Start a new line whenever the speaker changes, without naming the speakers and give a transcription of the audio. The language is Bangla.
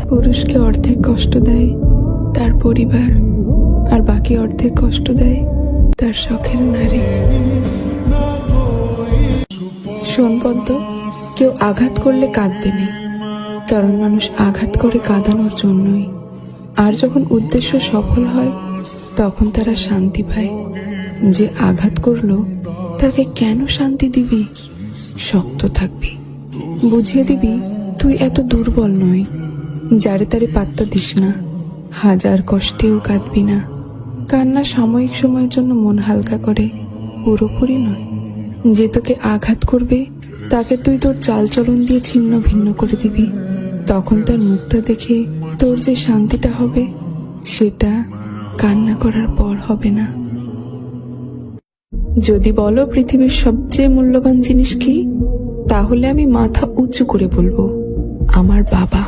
পুরুষকে অর্ধেক কষ্ট দেয় তার পরিবার, আর বাকি অর্ধেক কষ্ট দেয় তার শখের নারী। শোন পদ্ম, কেউ আঘাত করলে কাঁদবে না, কারণ মানুষ আঘাত করে কাঁদানোর জন্যই। আর যখন উদ্দেশ্য সফল হয় তখন তারা শান্তি পায়। যে আঘাত করলো তাকে কেন শান্তি দিবি? শক্ত থাকবি, বুঝিয়ে দিবি তুই এত দুর্বল নয়। যারে তারে পাত্তা দিস না, হাজার কষ্টেও কাঁদবি না। কান্না সাময়িক সময়ের জন্য মন হালকা করে, পুরোপুরি নয়। যে তোকে আঘাত করবে তাকে তুই তোর চালচলন দিয়ে ছিন্ন ভিন্ন করে দিবি। তখন তার মুখটা দেখে তোর যে শান্তিটা হবে সেটা কান্না করার পর হবে না। যদি বলো পৃথিবীর সবচেয়ে মূল্যবান জিনিস কি, তাহলে আমি মাথা উঁচু করে বলবো আমার বাবা।